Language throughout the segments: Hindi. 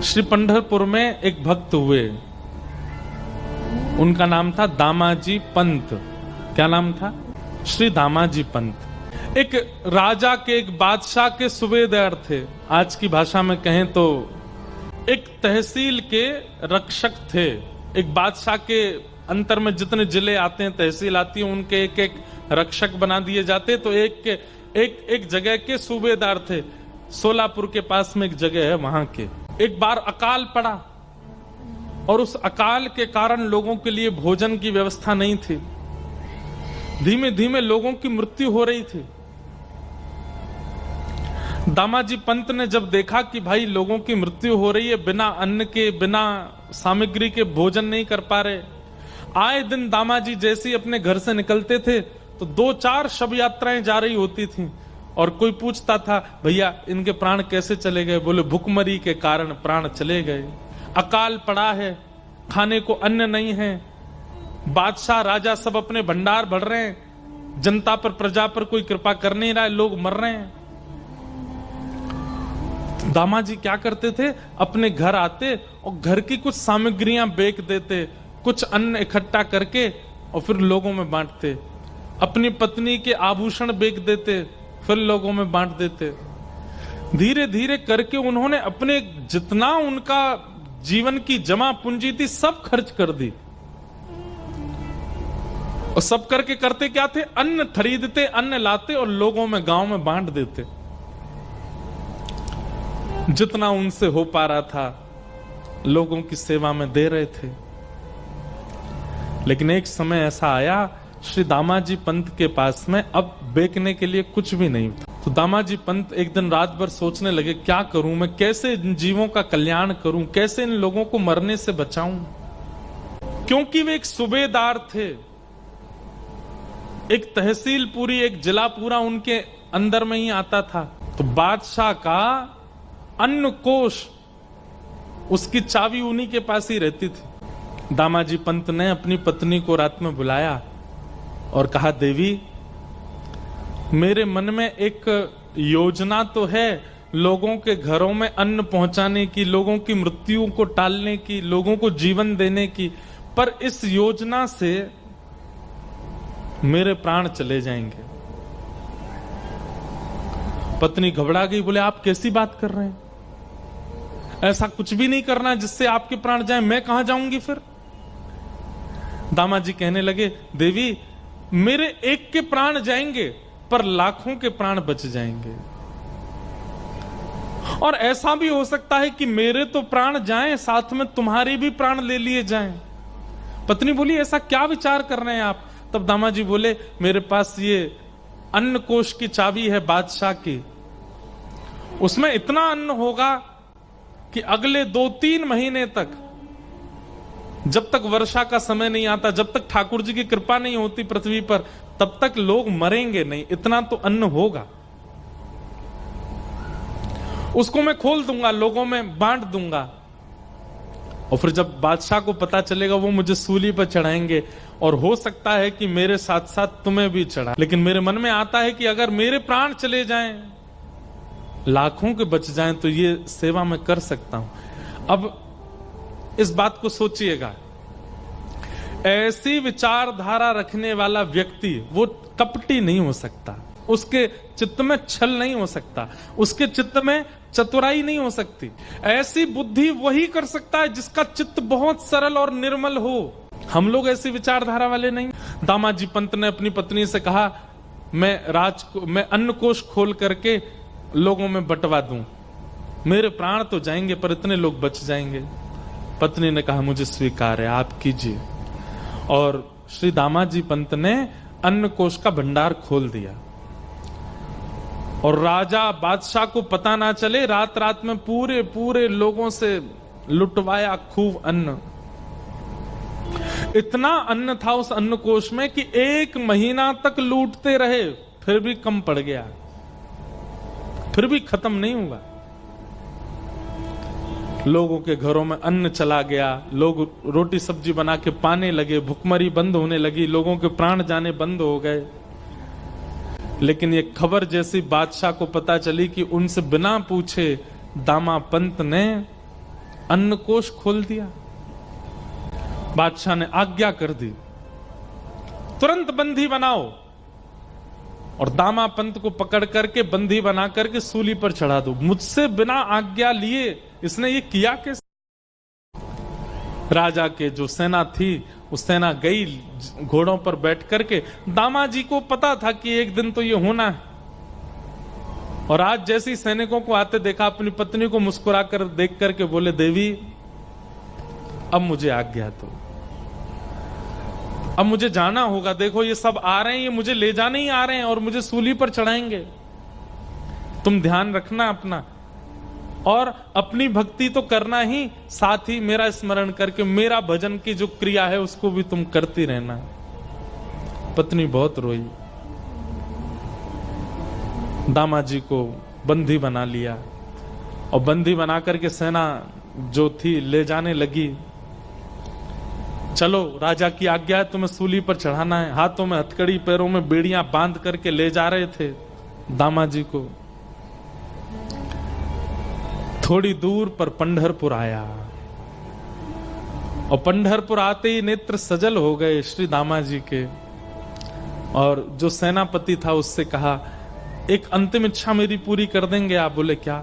श्री पंढरपुर में एक भक्त हुए, उनका नाम था दामाजी पंत। क्या नाम था? श्री दामाजी पंत। एक राजा के, एक बादशाह के सूबेदार थे। आज की भाषा में कहें तो एक तहसील के रक्षक थे। एक बादशाह के अंतर में जितने जिले आते हैं, तहसील आती है, उनके एक एक रक्षक बना दिए जाते। तो एक जगह के सूबेदार थे। सोलापुर के पास में एक जगह है, वहां के। एक बार अकाल पड़ा और उस अकाल के कारण लोगों के लिए भोजन की व्यवस्था नहीं थी। धीमे धीमे लोगों की मृत्यु हो रही थी। दामाजी पंत ने जब देखा कि भाई लोगों की मृत्यु हो रही है, बिना अन्न के, बिना सामग्री के भोजन नहीं कर पा रहे। आए दिन दामाजी जैसे ही अपने घर से निकलते थे तो 2-4 शव यात्राएं जा रही होती थी और कोई पूछता था, भैया इनके प्राण कैसे चले गए? बोले भुखमरी के कारण प्राण चले गए। अकाल पड़ा है, खाने को अन्न नहीं है, बादशाह राजा सब अपने भंडार भर रहे हैं, जनता पर, प्रजा पर कोई कृपा कर नहीं रहा है, लोग मर रहे हैं। दामाजी क्या करते थे? अपने घर आते और घर की कुछ सामग्रियां बेच देते, कुछ अन्न इकट्ठा करके और फिर लोगों में बांटते। अपनी पत्नी के आभूषण बेच देते, फिर लोगों में बांट देते। धीरे धीरे करके उन्होंने अपने जितना उनका जीवन की जमा पूंजी थी सब खर्च कर दी। और सब करके करते क्या थे? अन्न खरीदते, अन्न लाते और लोगों में, गांव में बांट देते। जितना उनसे हो पा रहा था लोगों की सेवा में दे रहे थे। लेकिन एक समय ऐसा आया, श्री दामाजी पंत के पास में अब बेचने के लिए कुछ भी नहीं था। तो दामाजी पंत एक दिन रात भर सोचने लगे, क्या करूं मैं? कैसे इन जीवों का कल्याण करूं? कैसे इन लोगों को मरने से बचाऊं? क्योंकि वे एक सूबेदार थे, एक तहसील पूरी, एक जिला पूरा उनके अंदर में ही आता था। तो बादशाह का अन्न कोष, उसकी चाबी उन्हीं के पास ही रहती थी। दामाजी पंत ने अपनी पत्नी को रात में बुलाया और कहा, देवी मेरे मन में एक योजना तो है लोगों के घरों में अन्न पहुंचाने की, लोगों की मृत्यु को टालने की, लोगों को जीवन देने की, पर इस योजना से मेरे प्राण चले जाएंगे। पत्नी घबरा गई, बोले आप कैसी बात कर रहे हैं? ऐसा कुछ भी नहीं करना जिससे आपके प्राण जाएं। मैं कहां जाऊंगी फिर? दामाजी कहने लगे, देवी मेरे एक के प्राण जाएंगे पर लाखों के प्राण बच जाएंगे। और ऐसा भी हो सकता है कि मेरे तो प्राण जाएं, साथ में तुम्हारे भी प्राण ले लिए जाएं। पत्नी बोली, ऐसा क्या विचार कर रहे हैं आप? तब दामाजी बोले, मेरे पास ये अन्न कोष की चाबी है बादशाह की, उसमें इतना अन्न होगा कि अगले 2-3 महीने तक, जब तक वर्षा का समय नहीं आता, जब तक ठाकुर जी की कृपा नहीं होती पृथ्वी पर, तब तक लोग मरेंगे नहीं। इतना तो अन्न होगा, उसको मैं खोल दूंगा, लोगों में बांट दूंगा। और फिर जब बादशाह को पता चलेगा, वो मुझे सूली पर चढ़ाएंगे और हो सकता है कि मेरे साथ साथ तुम्हें भी चढ़ा। लेकिन मेरे मन में आता है कि अगर मेरे प्राण चले जाएं, लाखों के बच जाएं, तो ये सेवा मैं कर सकता हूं। अब इस बात को सोचिएगा, ऐसी विचारधारा रखने वाला व्यक्ति वो कपटी नहीं हो सकता, उसके चित्त में छल नहीं हो सकता, उसके चित्त में चतुराई नहीं हो सकती। ऐसी बुद्धि वही कर सकता है जिसका चित्त बहुत सरल और निर्मल हो। हम लोग ऐसी विचारधारा वाले नहीं। दामाजी पंत ने अपनी पत्नी से कहा, मैं अन्न कोष खोल करके लोगों में बंटवा दूं, मेरे प्राण तो जाएंगे पर इतने लोग बच जाएंगे। पत्नी ने कहा, मुझे स्वीकार है, आप कीजिए। और श्री दामाजी पंत ने अन्न कोष का भंडार खोल दिया और राजा बादशाह को पता ना चले, रात रात में पूरे पूरे लोगों से लुटवाया खूब अन्न। इतना अन्न था उस अन्न कोष में कि 1 महीना तक लूटते रहे, फिर भी कम पड़ गया, फिर भी खत्म नहीं हुआ। लोगों के घरों में अन्न चला गया, लोग रोटी सब्जी बना के पाने लगे, भुखमरी बंद होने लगी, लोगों के प्राण जाने बंद हो गए। लेकिन ये खबर जैसी बादशाह को पता चली कि उनसे बिना पूछे दामा पंत ने अन्नकोश खोल दिया। बादशाह ने आज्ञा कर दी, तुरंत बंदी बनाओ और दामा पंत को पकड़ करके बंदी बना करके सूली पर चढ़ा दो। मुझसे बिना आज्ञा लिए इसने ये किया कैसे? राजा के जो सेना थी उस सेना गई घोड़ों पर बैठ करके। दामा जी को पता था कि एक दिन तो ये होना है, और आज जैसे सैनिकों को आते देखा, अपनी पत्नी को मुस्कुरा कर देख करके बोले, देवी अब मुझे आज्ञा दो, अब मुझे जाना होगा। देखो ये सब आ रहे हैं, ये मुझे ले जाने ही आ रहे हैं और मुझे सूली पर चढ़ाएंगे। तुम ध्यान रखना अपना, और अपनी भक्ति तो करना ही, साथ ही मेरा स्मरण करके मेरा भजन की जो क्रिया है उसको भी तुम करती रहना। पत्नी बहुत रोई, दामाजी को बंदी बना लिया और बंदी बना करके सेना जो थी ले जाने लगी। चलो राजा की आज्ञा है, तुम्हें सूली पर चढ़ाना है। हाथों में हथकड़ी, पैरों में बेड़ियां बांध करके ले जा रहे थे दामाजी को। थोड़ी दूर पर पंढरपुर आया और पंढरपुर आते ही नेत्र सजल हो गए श्री दामाजी के। और जो सेनापति था उससे कहा, एक अंतिम इच्छा मेरी पूरी कर देंगे आप? बोले क्या?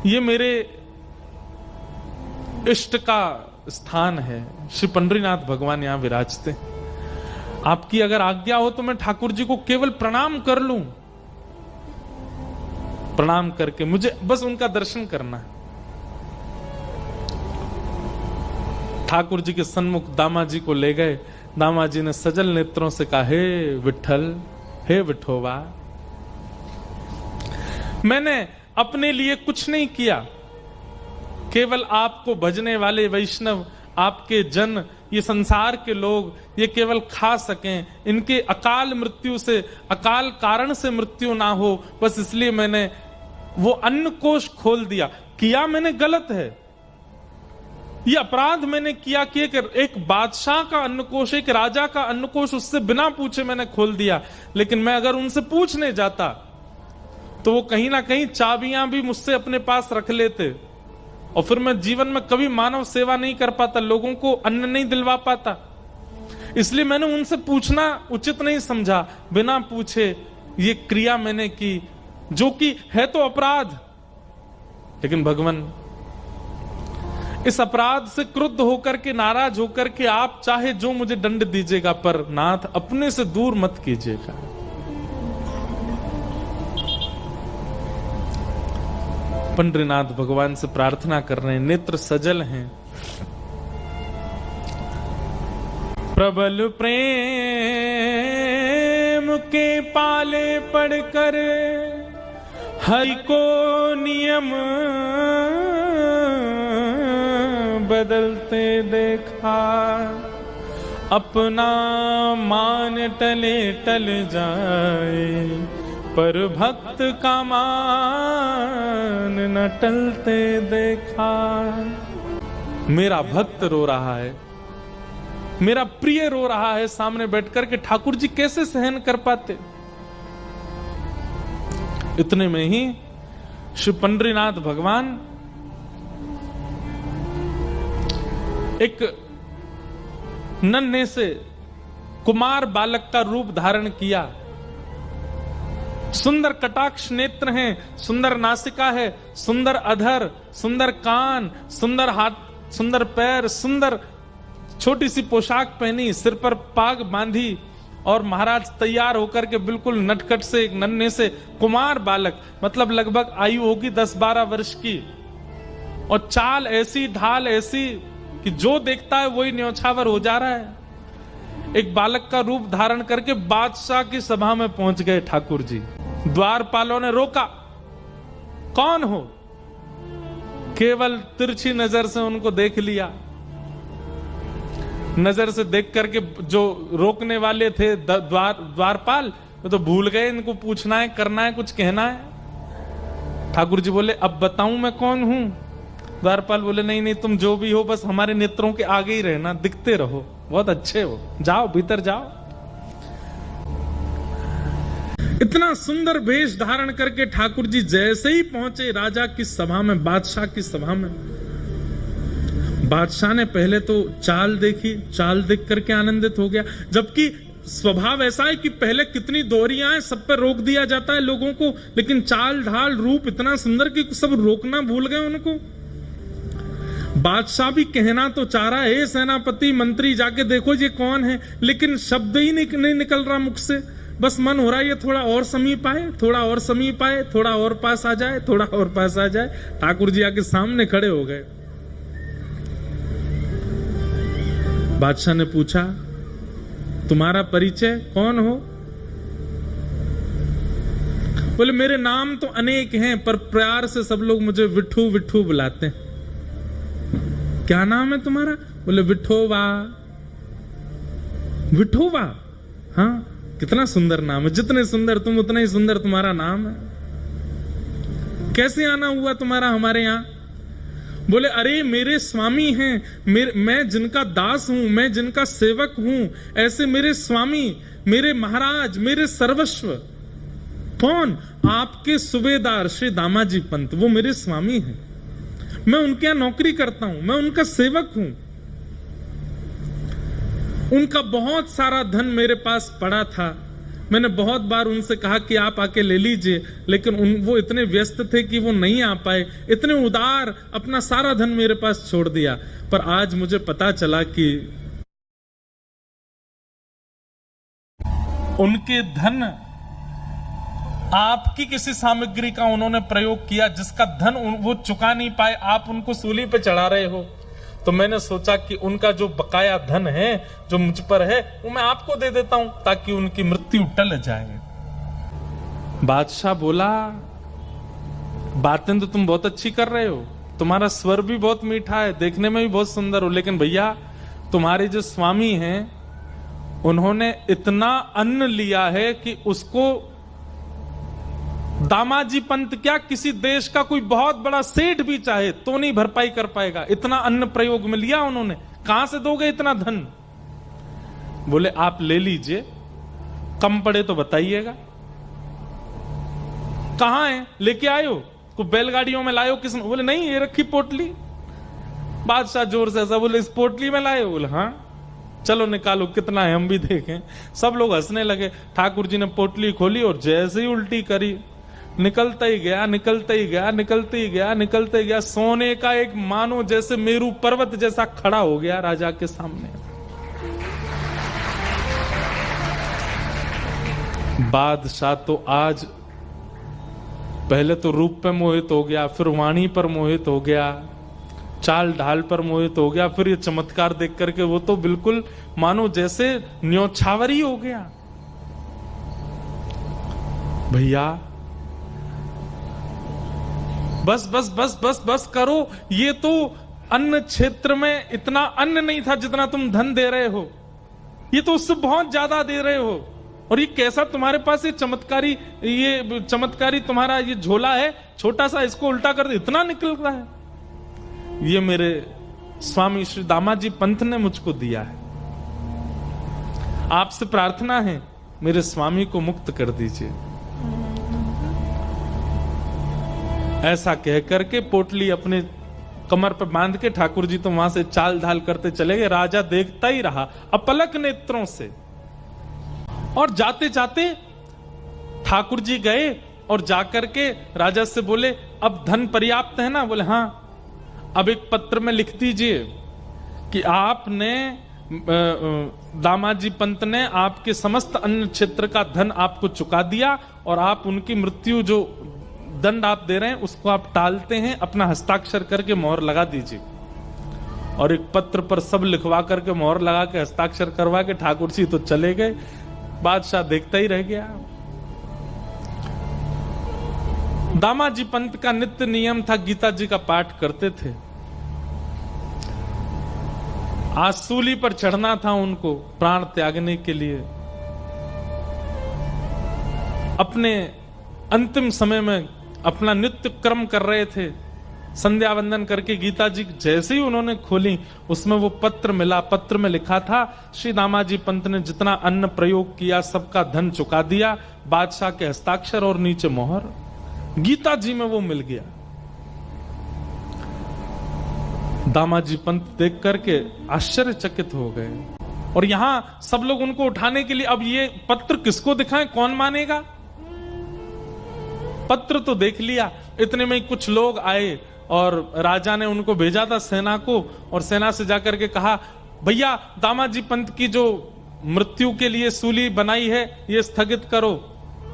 ये मेरे इष्ट का स्थान है, श्री पंडरीनाथ भगवान यहां विराजते, आपकी अगर आज्ञा हो तो मैं ठाकुर जी को केवल प्रणाम कर लूं। प्रणाम करके मुझे बस उनका दर्शन करना है। ठाकुर जी के सन्मुख दामाजी को ले गए। दामाजी ने सजल नेत्रों से कहा, हे विठल, हे विठोबा, मैंने अपने लिए कुछ नहीं किया, केवल आपको भजने वाले वैष्णव, आपके जन, ये संसार के लोग ये केवल खा सकें, इनके अकाल मृत्यु से, अकाल कारण से मृत्यु ना हो, बस इसलिए मैंने वो अन्न कोश खोल दिया। किया मैंने गलत है, ये अपराध मैंने किया कि एक बादशाह का अन्नकोश, एक राजा का अन्नकोश उससे बिना पूछे मैंने खोल दिया। लेकिन मैं अगर उनसे पूछने जाता तो वो कहीं ना कहीं चाबियां भी मुझसे अपने पास रख लेते और फिर मैं जीवन में कभी मानव सेवा नहीं कर पाता, लोगों को अन्न नहीं दिलवा पाता। इसलिए मैंने उनसे पूछना उचित नहीं समझा। बिना पूछे ये क्रिया मैंने की, जो कि है तो अपराध, लेकिन भगवान इस अपराध से क्रुद्ध होकर के, नाराज होकर के आप चाहे जो मुझे दंड दीजिएगा, पर नाथ अपने से दूर मत कीजिएगा। पंडरीनाथ भगवान से प्रार्थना कर रहे हैं, नेत्र सजल हैं। प्रबल प्रेम के पाले पड़कर हरि को नियम बदलते देखा, अपना मान टले टल जाए, पर भक्त का मान न टलते देखा। मेरा भक्त रो रहा है, मेरा प्रिय रो रहा है सामने बैठकर के, ठाकुर जी कैसे सहन कर पाते। इतने में ही श्री पंडरीनाथ भगवान एक नन्हे से कुमार बालक का रूप धारण किया। सुंदर कटाक्ष नेत्र हैं, सुंदर नासिका है, सुंदर अधर, सुंदर कान, सुंदर हाथ, सुंदर पैर, सुंदर छोटी सी पोशाक पहनी, सिर पर पाग बांधी, और महाराज तैयार होकर के बिल्कुल नटखट से एक नन्हे से कुमार बालक, मतलब लगभग आयु होगी 10-12 वर्ष की, और चाल ऐसी, ढाल ऐसी कि जो देखता है वही न्यौछावर हो जा रहा है। एक बालक का रूप धारण करके बादशाह की सभा में पहुंच गए ठाकुर जी। द्वारपालों ने रोका, कौन हो? केवल तिरछी नजर से उनको देख लिया। नजर से देख करके जो रोकने वाले थे द्वारपाल, वो तो भूल गए इनको पूछना है, करना है, कुछ कहना है। ठाकुर जी बोले, अब बताऊं मैं कौन हूं? द्वारपाल बोले, नहीं नहीं, तुम जो भी हो बस हमारे नेत्रों के आगे ही रहना, दिखते रहो, बहुत अच्छे हो, जाओ भीतर जाओ। इतना सुंदर वेश धारण करके ठाकुर जी जैसे ही पहुंचे राजा की सभा में, बादशाह की सभा में, बादशाह ने पहले तो चाल देखी, चाल देख करके आनंदित हो गया, जबकि स्वभाव ऐसा है कि पहले कितनी दोहरियां हैं, सब पे रोक दिया जाता है लोगों को, लेकिन चाल ढाल रूप इतना सुंदर कि सब रोकना भूल गए उनको। बादशाह भी कहना तो चाह रहा है, सेनापति मंत्री जाके देखो ये कौन है, लेकिन शब्द ही नहीं निकल रहा मुख से। बस मन हो रहा है ये थोड़ा और समीप आए, थोड़ा और समीप आए, थोड़ा और पास आ जाए, थोड़ा और पास आ जाए। ठाकुर जी आके सामने खड़े हो गए। बादशाह ने पूछा, तुम्हारा परिचय, कौन हो? बोले, मेरे नाम तो अनेक हैं, पर प्यार से सब लोग मुझे विठू विठू बुलाते हैं। क्या नाम है तुम्हारा? बोले, विठोबा। विठोबा? हाँ, कितना सुंदर नाम है, जितने सुंदर तुम उतना ही सुंदर तुम्हारा नाम है। कैसे आना हुआ तुम्हारा हमारे यहां? बोले, अरे मेरे स्वामी हैं, मैं जिनका दास हूं, मैं जिनका सेवक हूं, ऐसे मेरे स्वामी, मेरे महाराज, मेरे सर्वस्व। कौन? आपके सूबेदार श्री दामाजी पंत, वो मेरे स्वामी हैं। मैं उनके यहां नौकरी करता हूं, मैं उनका सेवक हूं। उनका बहुत सारा धन मेरे पास पड़ा था, मैंने बहुत बार उनसे कहा कि आप आके ले लीजिए, लेकिन वो इतने व्यस्त थे कि वो नहीं आ पाए। इतने उदार, अपना सारा धन मेरे पास छोड़ दिया। पर आज मुझे पता चला कि उनके धन, आपकी किसी सामग्री का उन्होंने प्रयोग किया जिसका धन वो चुका नहीं पाए, आप उनको सूली पे चढ़ा रहे हो। तो मैंने सोचा कि उनका जो बकाया धन है, जो मुझ पर है, वो मैं आपको दे देता हूं, ताकि उनकी मृत्यु टल जाए। बादशाह बोला, बातें तो तुम बहुत अच्छी कर रहे हो, तुम्हारा स्वर भी बहुत मीठा है, देखने में भी बहुत सुंदर हो, लेकिन भैया तुम्हारे जो स्वामी हैं उन्होंने इतना अन्न लिया है कि उसको दामाजी पंत क्या, किसी देश का कोई बहुत बड़ा सेठ भी चाहे तो नहीं भरपाई कर पाएगा। इतना अन्न प्रयोग में लिया उन्होंने, कहां से दोगे इतना धन? बोले, आप ले लीजिए, कम पड़े तो बताइएगा। कहां है, लेके आए हो? कोई बैलगाड़ियों में लाए हो? किसने? बोले, नहीं, ये रखी पोटली। बादशाह जोर से ऐसा बोले, इस पोटली में लाए हो? बोले, हाँ। चलो निकालो, कितना है हम भी देखें। सब लोग हंसने लगे। ठाकुर जी ने पोटली खोली और जैसे ही उल्टी करी, निकलता ही गया, निकलता ही गया, निकलते ही गया, निकलते ही गया। सोने का एक मानो जैसे मेरू पर्वत जैसा खड़ा हो गया राजा के सामने। बादशाह तो आज पहले तो रूप पे मोहित हो गया, फिर वाणी पर मोहित हो गया, चाल ढाल पर मोहित हो गया, फिर ये चमत्कार देख करके वो तो बिल्कुल मानो जैसे न्योछावरी हो गया। भैया बस बस बस बस बस करो, ये तो अन्न क्षेत्र में इतना अन्न नहीं था जितना तुम धन दे रहे हो, ये तो उससे बहुत ज्यादा दे रहे हो। और ये कैसा तुम्हारे पास ये चमत्कारी तुम्हारा ये झोला है छोटा सा, इसको उल्टा कर दे, इतना निकल रहा है। ये मेरे स्वामी श्री दामाजी पंत ने मुझको दिया है, आपसे प्रार्थना है मेरे स्वामी को मुक्त कर दीजिए। ऐसा कह करके पोटली अपने कमर पर बांध के ठाकुर जी तो वहां से चाल ढाल करते चले गए। राजा देखता ही रहा अपलक नेत्रों से। और जाते जाते ठाकुर जी गए और जाकर के राजा से बोले, अब धन पर्याप्त है ना? बोले, हाँ। अब एक पत्र में लिख दीजिए कि आपने दामाजी पंत ने आपके समस्त अन्य क्षेत्र का धन आपको चुका दिया और आप उनकी मृत्यु जो दंड आप दे रहे हैं उसको आप टालते हैं, अपना हस्ताक्षर करके मोहर लगा दीजिए। और एक पत्र पर सब लिखवा करके मोहर लगा के हस्ताक्षर करवा के ठाकुर जी तो चले गए। बादशाह देखता ही रह गया। दामाजी पंत का नित्य नियम था, गीता जी का पाठ करते थे। आज सूली पर चढ़ना था उनको प्राण त्यागने के लिए। अपने अंतिम समय में अपना नित्य कर्म कर रहे थे, संध्या वंदन करके गीता जी जैसे ही उन्होंने खोली उसमें वो पत्र मिला। पत्र में लिखा था, श्री दामाजी पंत ने जितना अन्न प्रयोग किया सबका धन चुका दिया, बादशाह के हस्ताक्षर और नीचे मोहर। गीता जी में वो मिल गया। दामाजी पंत देख करके आश्चर्यचकित हो गए और यहां सब लोग उनको उठाने के लिए, अब ये पत्र किसको दिखाएं, कौन मानेगा? पत्र तो देख लिया, इतने में कुछ लोग आए और राजा ने उनको भेजा था सेना को, और सेना से जाकर के कहा, भैया दामाजी पंत की जो मृत्यु के लिए सूली बनाई है ये स्थगित करो।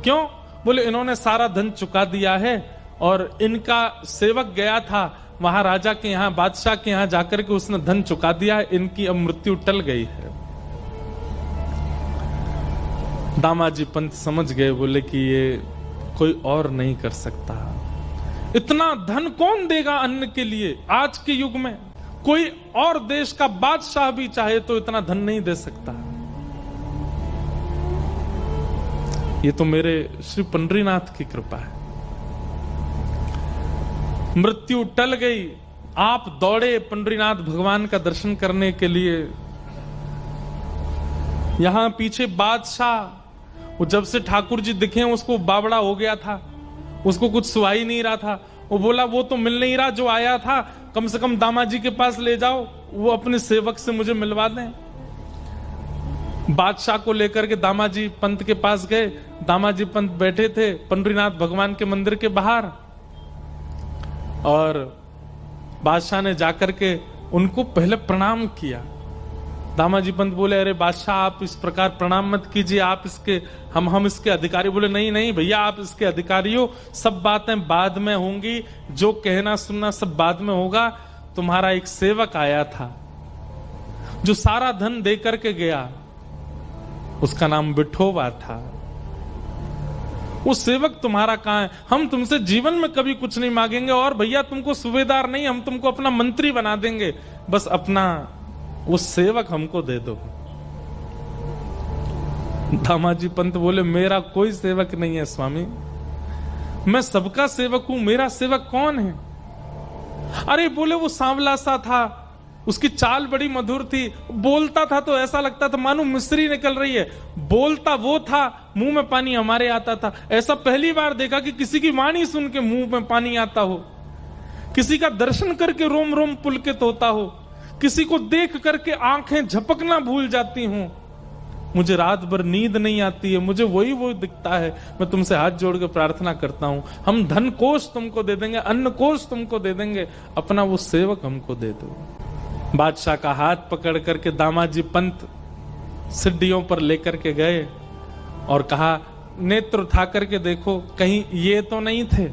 क्यों? बोले इन्होंने सारा धन चुका दिया है और इनका सेवक गया था वहां राजा के यहाँ, बादशाह के यहाँ जाकर के उसने धन चुका दिया है, इनकी अब मृत्यु टल गई है। दामाजी पंत समझ गए, बोले कि ये कोई और नहीं कर सकता। इतना धन कौन देगा अन्न के लिए? आज के युग में कोई और देश का बादशाह भी चाहे तो इतना धन नहीं दे सकता। ये तो मेरे श्री पंडरीनाथ की कृपा है। मृत्यु टल गई, आप दौड़े पंडरीनाथ भगवान का दर्शन करने के लिए। यहां पीछे बादशाह, वो जब से ठाकुर जी दिखे उसको बावड़ा हो गया था, उसको कुछ सुहाई नहीं रहा था। वो बोला वो तो मिल नहीं रहा जो आया था, कम से कम दामाजी के पास ले जाओ, वो अपने सेवक से मुझे मिलवा दें। बादशाह को लेकर के दामाजी पंत के पास गए। दामाजी पंत बैठे थे पंडरीनाथ भगवान के मंदिर के बाहर, और बादशाह ने जाकर के उनको पहले प्रणाम किया। दामाजी पंत बोले, अरे बादशाह आप इस प्रकार प्रणाम मत कीजिए, आप इसके हम इसके अधिकारी। बोले नहीं नहीं भैया, आप इसके अधिकारी हो, सब बातें बाद में होंगी, जो कहना सुनना सब बाद में होगा। तुम्हारा एक सेवक आया था जो सारा धन दे करके गया, उसका नाम विठोबा था। वो सेवक तुम्हारा कहां है? हम तुमसे जीवन में कभी कुछ नहीं मांगेंगे, और भैया तुमको सूबेदार नहीं, हम तुमको अपना मंत्री बना देंगे, बस अपना वो सेवक हमको दे दो। दामाजी पंत बोले, मेरा कोई सेवक नहीं है स्वामी, मैं सबका सेवक हूं, मेरा सेवक कौन है? अरे बोले वो सांवला सा था, उसकी चाल बड़ी मधुर थी, बोलता था तो ऐसा लगता था मानो मिश्री निकल रही है। बोलता वो था, मुंह में पानी हमारे आता था। ऐसा पहली बार देखा कि किसी की वाणी सुन के मुंह में पानी आता हो, किसी का दर्शन करके रोम रोम पुलकित होता हो, किसी को देख करके आंखें झपकना भूल जाती हूं। मुझे रात भर नींद नहीं आती है, मुझे वही वो दिखता है। मैं तुमसे हाथ जोड़ के प्रार्थना करता हूं, हम धन कोष तुमको दे देंगे, अन्न कोष तुमको दे देंगे, अपना वो सेवक हमको दे दो। बादशाह का हाथ पकड़ करके दामाजी पंत सिड्डियों पर लेकर के गए और कहा, नेत्र उठा करके देखो, कहीं ये तो नहीं थे?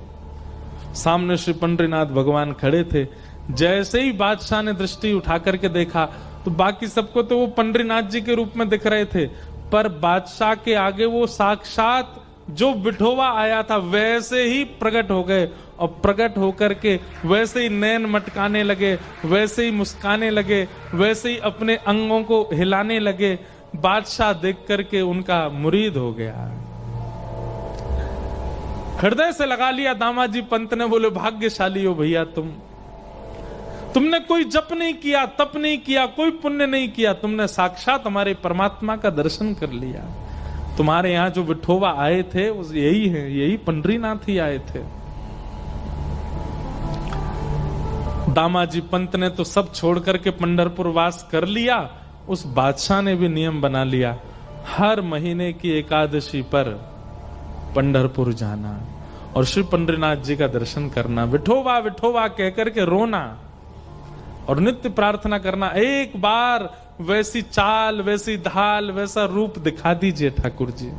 सामने श्री पंडरीनाथ भगवान खड़े थे। जैसे ही बादशाह ने दृष्टि उठा करके देखा तो बाकी सबको तो वो पंडरीनाथ जी के रूप में दिख रहे थे, पर बादशाह के आगे वो साक्षात जो विठोबा आया था वैसे ही प्रकट हो गए, और प्रकट होकर के वैसे ही नैन मटकाने लगे, वैसे ही मुस्काने लगे, वैसे ही अपने अंगों को हिलाने लगे। बादशाह देख करके उनका मुरीद हो गया, हृदय से लगा लिया। दामाजी पंत ने बोले, भाग्यशाली हो भैया तुमने कोई जप नहीं किया, तप नहीं किया, कोई पुण्य नहीं किया, तुमने साक्षात हमारे परमात्मा का दर्शन कर लिया। तुम्हारे यहाँ जो विठोबा आए थे यही है, यही पंडरीनाथ ही आए थे। दामाजी पंत ने तो सब छोड़ करके पंढरपुर वास कर लिया। उस बादशाह ने भी नियम बना लिया, हर महीने की एकादशी पर पंढरपुर जाना और श्री पंडरीनाथ जी का दर्शन करना, विठोबा विठोबा कहकर के रोना और नित्य प्रार्थना करना, एक बार वैसी चाल, वैसी ढाल, वैसा रूप दिखा दीजिए ठाकुर जी।